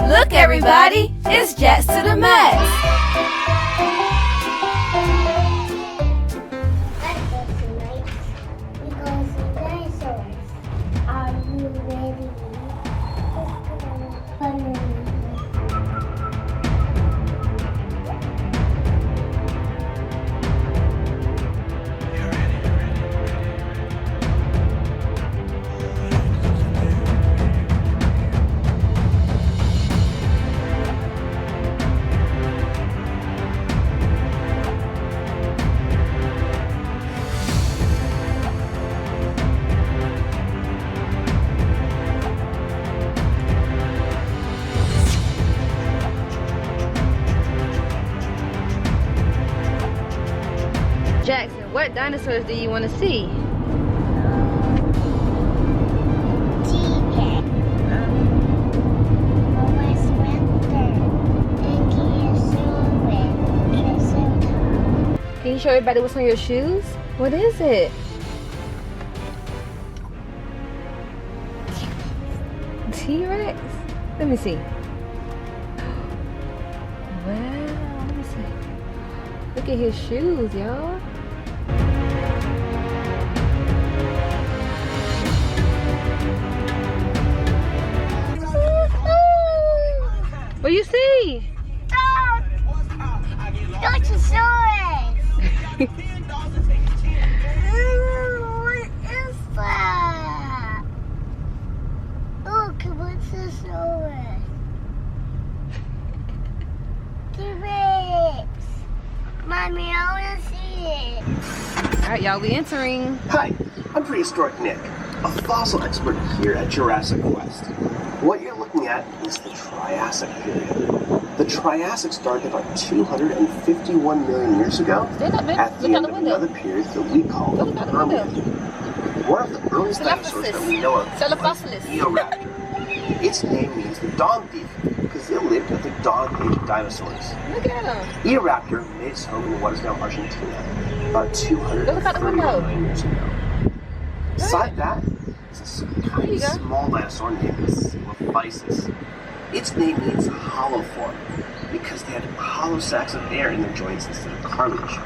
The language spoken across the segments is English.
Look everybody, it's Jets to the Max. Jackson, what dinosaurs do you want to see? Can you show everybody what's on your shoes? What is it? T-Rex? Let me see. Wow, let me see. Look at his shoes, y'all. What do you see? Dinosaurus! What is that? Look, what's the Saurus? T-Rex! Mommy, I want to see it. Alright, y'all, we entering. Hi, I'm Prehistoric Nick, a fossil expert here at Jurassic Quest. What you're looking at is the Triassic period. The Triassic started about 251 million years ago at the end of another period that we call the Permian. One of the earliest dinosaurs that we know of was Utahraptor. Its name means the dawn thief because it lived at the dawn age of dinosaurs. Look at him. Utahraptor made its home in what is now Argentina about 231 million years ago. Beside that is a kind of small dinosaur named Ceratopsian. Its name means hollow form because they had hollow sacs of air in their joints instead of cartilage.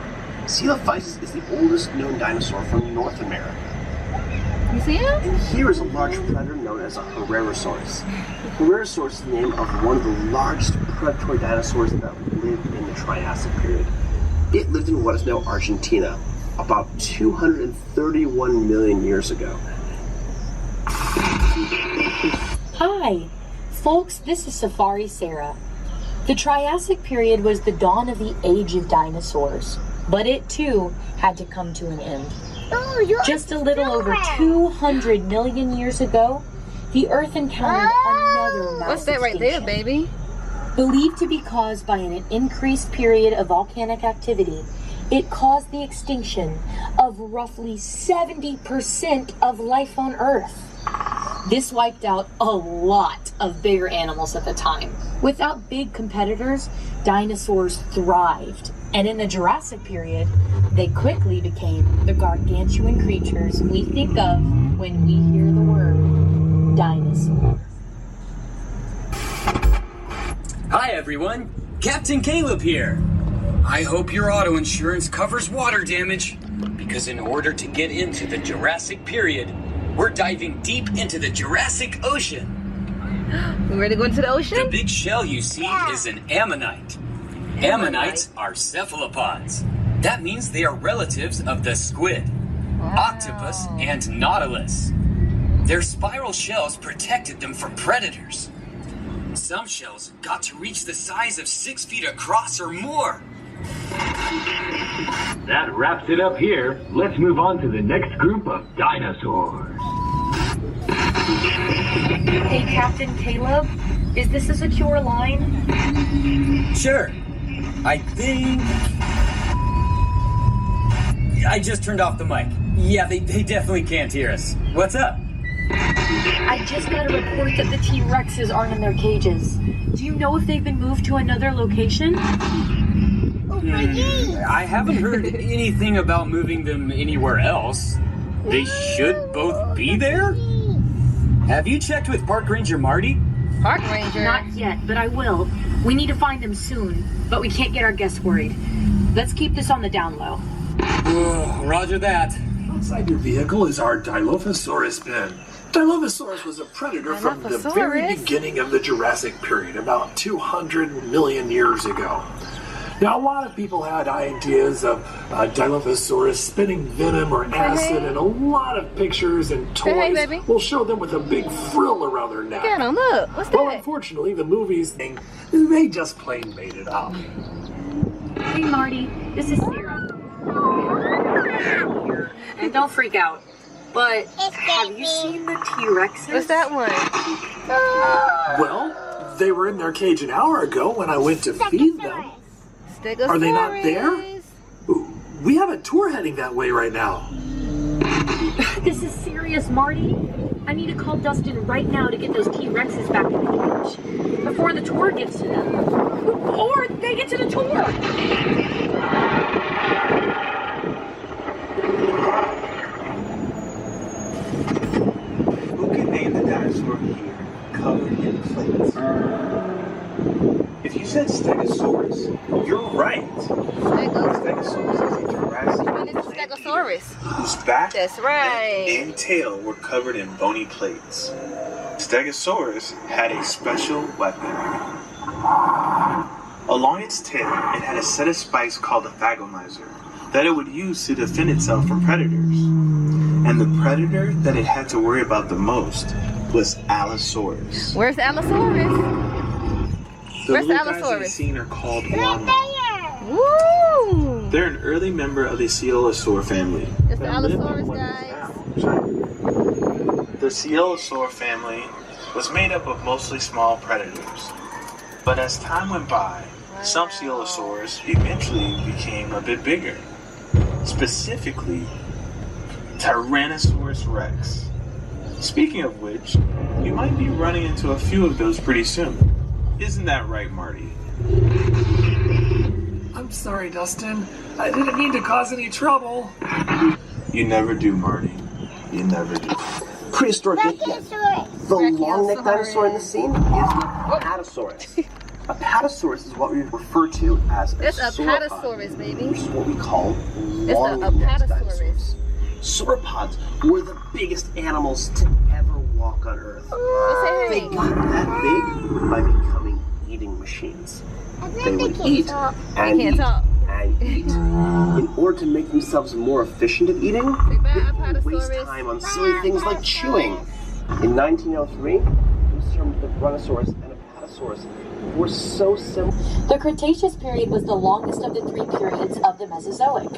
Ceratopsian is the oldest known dinosaur from North America. You see him? And here is a large predator known as a Herrerasaurus. Herrerasaurus is the name of one of the largest predatory dinosaurs that lived in the Triassic period. It lived in what is now Argentina about 231 million years ago. Hi, folks, this is Safari Sarah. The Triassic period was the dawn of the age of dinosaurs, but it too had to come to an end. Just a little over 200 million years ago, the Earth encountered another mass What's that right there, extinction. baby? Believed to be caused by an increased period of volcanic activity, it caused the extinction of roughly 70% of life on Earth. This wiped out a lot of bigger animals at the time. Without big competitors, dinosaurs thrived. And in the Jurassic period, they quickly became the gargantuan creatures we think of when we hear the word dinosaur. Hi everyone, Captain Caleb here. I hope your auto insurance covers water damage, because in order to get into the Jurassic period, we're diving deep into the Jurassic Ocean. We ready to go into the ocean? The big shell you see is an ammonite. Ammonites are cephalopods. That means they are relatives of the squid, octopus, and nautilus. Their spiral shells protected them from predators. Some shells got to reach the size of 6 feet across or more. That wraps it up here. Let's move on to the next group of dinosaurs. Hey, Captain Caleb, is this a secure line? Sure. I think... I just turned off the mic. Yeah, they definitely can't hear us. What's up? I just got a report that the T-Rexes aren't in their cages. Do you know if they've been moved to another location? I haven't heard anything about moving them anywhere else. They should both be there? Have you checked with Park Ranger Marty? Park ranger. Not yet, but I will. We need to find them soon, but we can't get our guests worried. Let's keep this on the down low. Roger that. Outside your vehicle is our Dilophosaurus bin. Dilophosaurus was a predator from the very Dilophosaurus? beginning of the Jurassic period, about 200 million years ago. Now, a lot of people had ideas of Dilophosaurus spitting venom or acid, and a lot of pictures and toys baby. will show them with a big frill around their neck. Look at him, look. What's Well, that? unfortunately, the movies, they just plain made it up. Hey, Marty, this is Sarah. And don't freak out, but have you seen the T-Rexes? What's that one? Well, they were in their cage an hour ago when I went to feed them. Stegosaurus. Are they not there? We have a tour heading that way right now. This is serious, Marty. I need to call Dustin right now to get those T-Rexes back in the cage before the tour gets to them. Or they get to the tour. Who can name the dinosaur here covered in plates? If you said Stegosaurus, you're right. Stegosaurus is a Jurassic plant Stegosaurus. whose back, That's right. neck, and tail were covered in bony plates. Stegosaurus had a special weapon. Along its tail, it had a set of spikes called a thagomizer that it would use to defend itself from predators. And the predator that it had to worry about the most was Allosaurus. Where's the Allosaurus? The Where's the little guys in the Allosaurus? scene are called llama. Woo! They're an early member of the Coelosaur family. It's the that lived in Allosaurus, what is guys. now China. The Coelosaur family was made up of mostly small predators. But as time went by, some Coelosaurs eventually became a bit bigger. Specifically, Tyrannosaurus rex. Speaking of which, you might be running into a few of those pretty soon. Isn't that right, Marty? I'm sorry, Dustin. I didn't mean to cause any trouble. You never do, Marty. You never do. Prehistoric Nick, the long-necked dinosaur in the scene is Oh. the Apatosaurus. Apatosaurus is what we refer to as It's a sauropod, patasaurus, baby. which is what we call It's a long-necked apatosaurus. dinosaurs. Sauropods were the biggest animals to ever walk on Earth. They Say got that big by becoming eating machines. They would eat and can't eat talk. and eat. In order to make themselves more efficient at eating, Say bye, they would waste Apatosaurus. time on silly things like chewing. In 1903, it was determined that the Brontosaurus and Apatosaurus were so similar. The Cretaceous period was the longest of the three periods of the Mesozoic.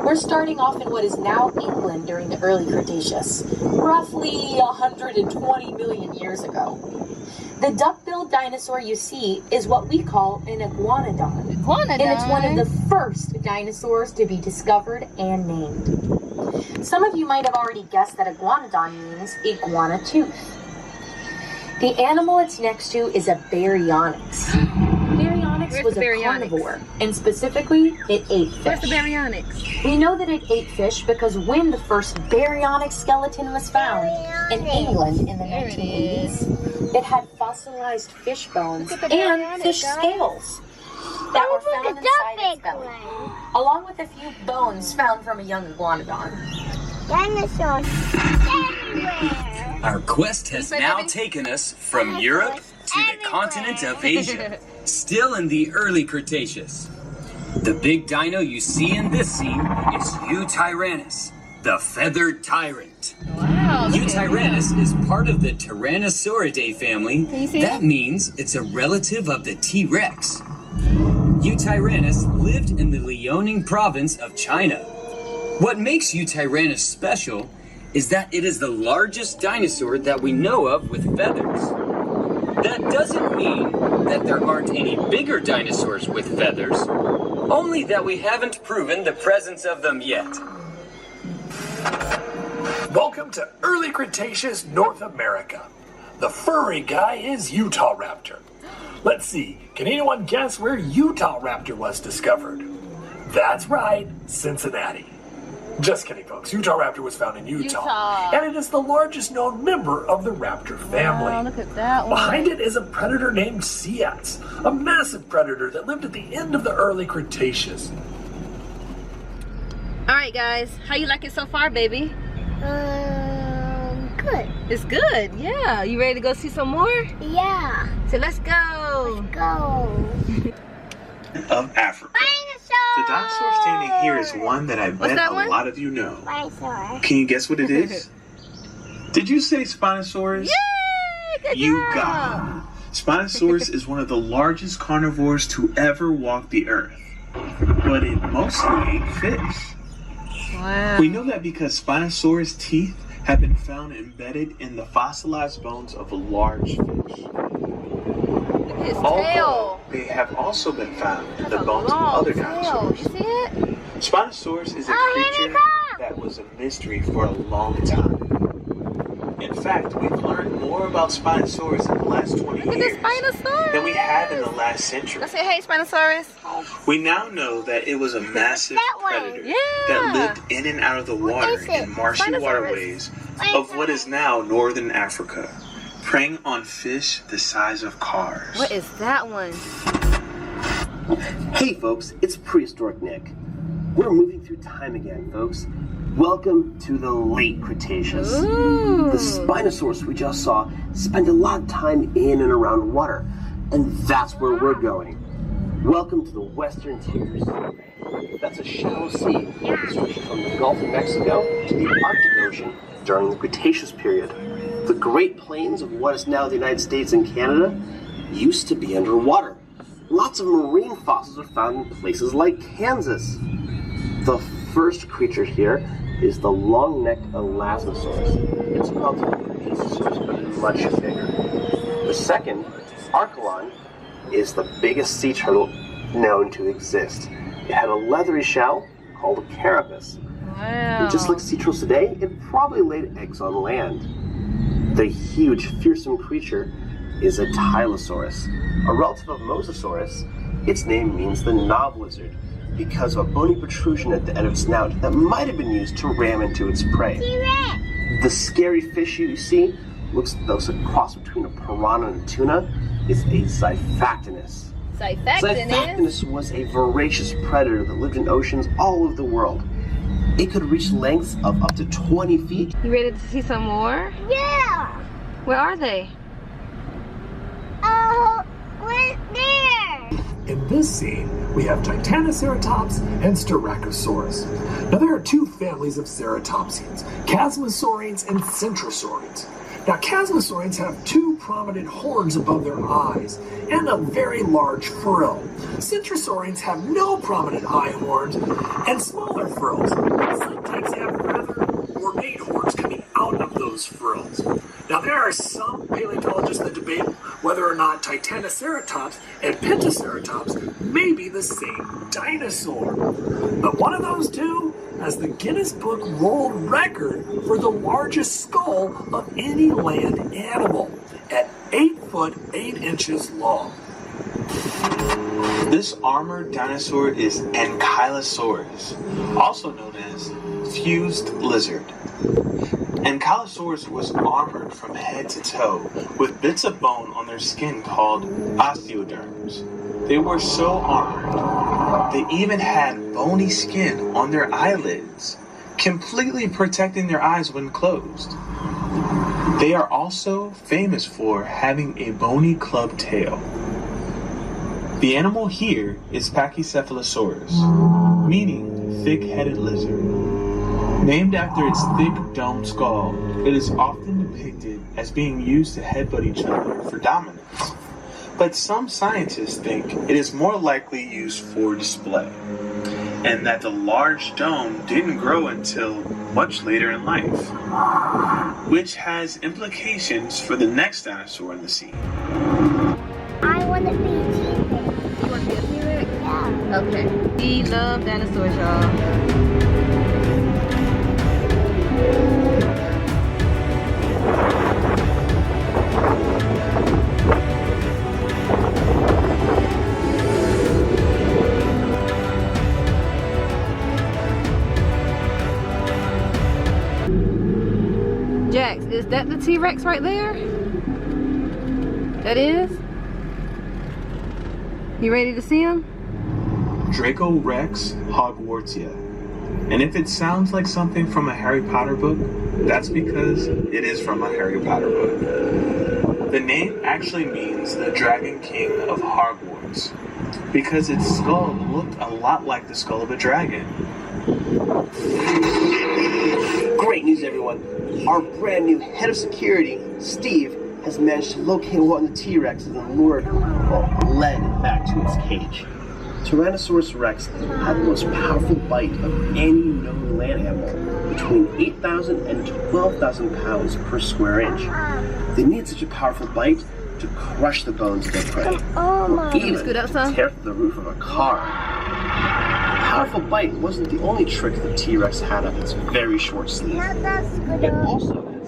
We're starting off in what is now England during the early Cretaceous, roughly 120 million years ago. The duck-billed dinosaur you see is what we call an iguanodon. And it's one of the first dinosaurs to be discovered and named. Some of you might have already guessed that iguanodon means iguana tooth. The animal it's next to is a baryonyx. Baryonyx Where's was the a baryonyx? carnivore, and specifically, it ate fish. Where's the baryonyx? We know that it ate fish because when the first baryonyx skeleton was found in England in the There it 1980s, it had fossilized fish bones Look at the and baryonyx, fish guys. scales that were found inside its belly, along with a few bones found from a young iguanodon. Dinosaurs everywhere. Our quest has say, now baby? taken us from Europe to the continent of Asia, still in the early Cretaceous. The big dino you see in this scene is Utahraptor, the feathered tyrant. Wow. look at Utahraptor is part of the Tyrannosauridae family. Can you see That it? means it's a relative of the T-Rex. Utahraptor lived in the Liaoning province of China. What makes Utahraptor special is that it is the largest dinosaur that we know of with feathers. That doesn't mean that there aren't any bigger dinosaurs with feathers, only that we haven't proven the presence of them yet. Welcome to early Cretaceous North America. The furry guy is Utahraptor. Let's see, can anyone guess where Utahraptor was discovered? That's right, Cincinnati. Just kidding, folks. Utahraptor was found in Utah. and it is the largest known member of the raptor family. Wow, look at that one. Behind it is a predator named Seits, a massive predator that lived at the end of the early Cretaceous. All right, guys, how you like it so far, baby? Good. It's good, yeah. You ready to go see some more? Yeah. So let's go. Go. Of Africa. The dinosaur standing here is one that I bet that a one? lot of you know. Dinosaur. Can you guess what it is? Did you say Spinosaurus? Yay! Good You job. got it. Spinosaurus is one of the largest carnivores to ever walk the earth, but it mostly ate fish. Wow. We know that because Spinosaurus teeth have been found embedded in the fossilized bones of a large fish. Look at his Although tail. they have also been found in the That's a bones of long other tail. dinosaurs. You see it? Spinosaurus is a Oh, here they creature come. that was a mystery for a long time. In fact, we've learned more about Spinosaurus in the last 20 Look at this years Spinosaurus. than we have in the last century. Let's say, hey, Spinosaurus. We now know that it was a massive That one. predator Yeah. that lived in and out of the water is it? in marshy Spinosaurus. waterways of what is now northern Africa, preying on fish the size of cars. What is that one? Hey folks, it's Prehistoric Nick. We're moving through time again, folks. Welcome to the late Cretaceous. Ooh. The Spinosaurus we just saw spent a lot of time in and around water, and that's where we're going. Welcome to the Western Tier Sea. That's a shallow sea stretching from the Gulf of Mexico to the Arctic Ocean during the Cretaceous period. The Great Plains of what is now the United States and Canada used to be underwater. Lots of marine fossils are found in places like Kansas. The first creature here is the long-necked Allosaurus. It's called Cretaceous, but it's much bigger. The second, Archelon, is the biggest sea turtle known to exist. It had a leathery shell called a carapace. Wow. And just like sea turtles today, it probably laid eggs on land. The huge, fearsome creature is a Tylosaurus. A relative of Mosasaurus, its name means the knob lizard, because of a bony protrusion at the end of its snout that might have been used to ram into its prey. The scary fish you see looks like a cross between a piranha and a tuna. Is a Xiphactinus. Xiphactinus was a voracious predator that lived in oceans all over the world. It could reach lengths of up to 20 feet. You ready to see some more? Yeah. Where are they? Oh, we're there. In this scene, we have Titanoceratops and Stegosaurus. Now there are two families of ceratopsians, Chasmosaurians and centrosaurians. Now Chasmosaurians have two prominent horns above their eyes and a very large frill. Centrosaurians have no prominent eye horns and smaller frills. Sometimes have rather ornate horns coming out of those frills. Now there are some paleontologists that debate whether or not Titanoceratops and Pentaceratops may be the same dinosaur. But one of those two has the Guinness Book World Record for the largest skull of any land animal at 8 foot 8 inches long. This armored dinosaur is Ankylosaurus, also known as fused lizard. Ankylosaurus was armored from head to toe with bits of bone on their skin called osteoderms. They were so armored, they even had bony skin on their eyelids, completely protecting their eyes when closed. They are also famous for having a bony club tail. The animal here is Pachycephalosaurus, meaning thick-headed lizard. Named after its thick domed skull, it is often depicted as being used to headbutt each other for dominance. But some scientists think it is more likely used for display, and that the large dome didn't grow until much later in life, which has implications for the next dinosaur in the scene. I want to be a T-Rex. You want to be a T-Rex? Yeah. Okay. We love dinosaurs, y'all. T-Rex right there? That is? You ready to see him? Draco Rex Hogwartsia. And if it sounds like something from a Harry Potter book, that's because it is from a Harry Potter book. The name actually means the Dragon King of Hogwarts, because its skull looked a lot like the skull of a dragon. Great news, everyone. Our brand new head of security, Steve, has managed to locate one of the T-Rexes and led it back to its cage. Tyrannosaurus Rex had the most powerful bite of any known land animal, between 8,000 and 12,000 pounds per square inch. They need such a powerful bite to crush the bones of their prey, or even to tear through the roof of a car. A powerful bite wasn't the only trick the T-Rex had up its very short sleeve. It also had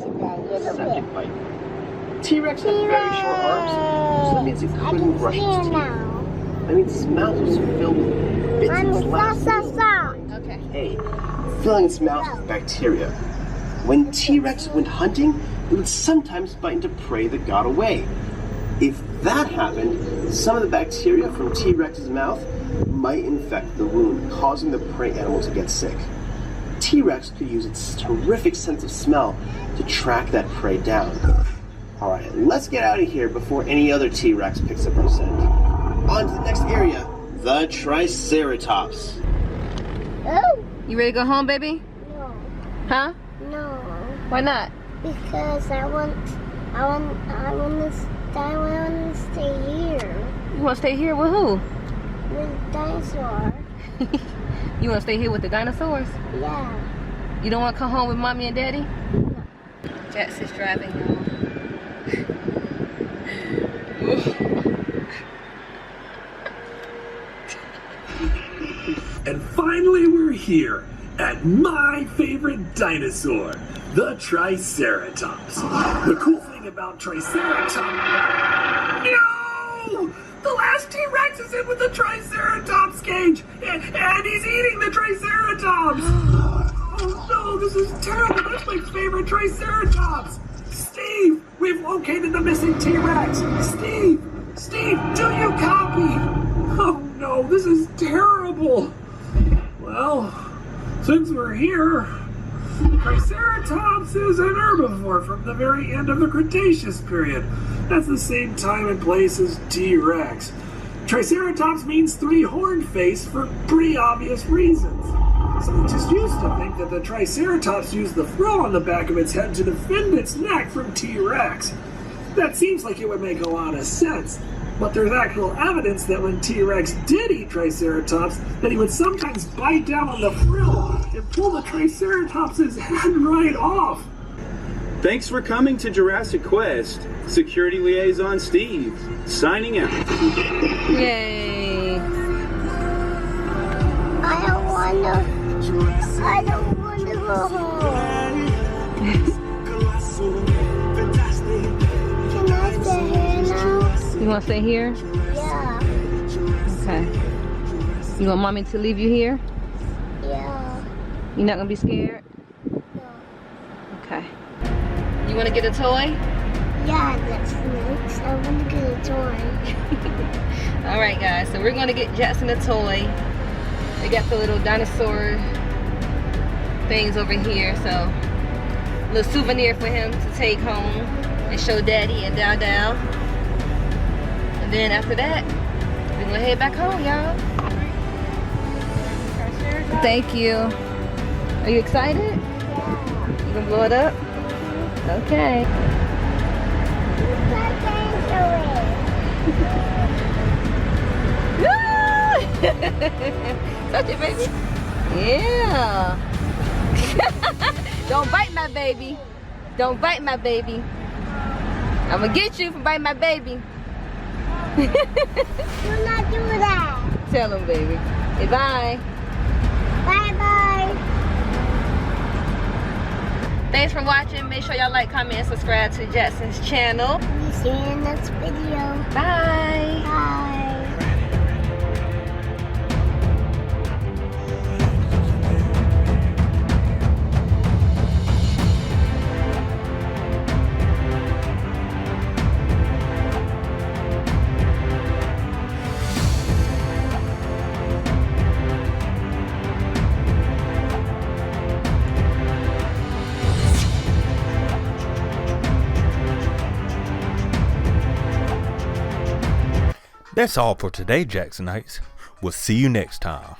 a second bite. T-Rex had very short arms, so that means it couldn't brush its teeth. That means its mouth was filled with bits of its last decay, filling its mouth with bacteria. When T-Rex went hunting, it would sometimes bite into prey that got away. If that happened, some of the bacteria from T-Rex's mouth might infect the wound, causing the prey animal to get sick. T-Rex could use its terrific sense of smell to track that prey down. Alright, let's get out of here before any other T-Rex picks up our scent. On to the next area, the Triceratops. Oh. You ready to go home, baby? No. Huh? No. Why not? Because I want to stay here. You want to stay here with who? With dinosaur. You want to stay here with the dinosaurs? Yeah. You don't want to come home with mommy and daddy? No. Jaxon's driving, y'all. And finally we're here at my favorite dinosaur, the Triceratops. The cool thing about Triceratops... No! The last T-Rex is in with the Triceratops cage, and he's eating the Triceratops! Oh no, this is terrible. That's my favorite Triceratops! Steve, we've located the missing T-Rex! Steve, do you copy? Oh no, this is terrible! Well, since we're here, Triceratops is an herbivore from the very end of the Cretaceous period. That's the same time and place as T-Rex. Triceratops means three-horned face for pretty obvious reasons. Scientists used to think that the Triceratops used the frill on the back of its head to defend its neck from T-Rex. That seems like it would make a lot of sense. But there's actual evidence that when T-Rex did eat Triceratops, that he would sometimes bite down on the frill and pull the Triceratops' head right off. Thanks for coming to Jurassic Quest. Security Liaison Steve, signing out. Yay. I don't want to go home. Can I stay here now? You want to stay here? Yeah. Okay. You want mommy to leave you here? Yeah. You're not going to be scared? No. Okay. You want to get a toy? Yeah, that's nice. I want to get a toy. Alright guys, so we're going to get Jaxon a toy. They got the little dinosaur things over here, so a little souvenir for him to take home and show daddy and Dow Dow. And then after that, we're gonna head back home, y'all. Thank you. Are you excited? Yeah. You gonna blow it up? Okay. Touch it, baby. Yeah. Don't bite my baby. Don't bite my baby. I'm gonna get you for biting my baby. Do not do that. Tell him, baby. Say bye. Bye-bye. Thanks for watching. Make sure y'all like, comment, and subscribe to Jaxon's channel. See you in the next video. Bye. Bye. That's all for today, Jacksonites. We'll see you next time.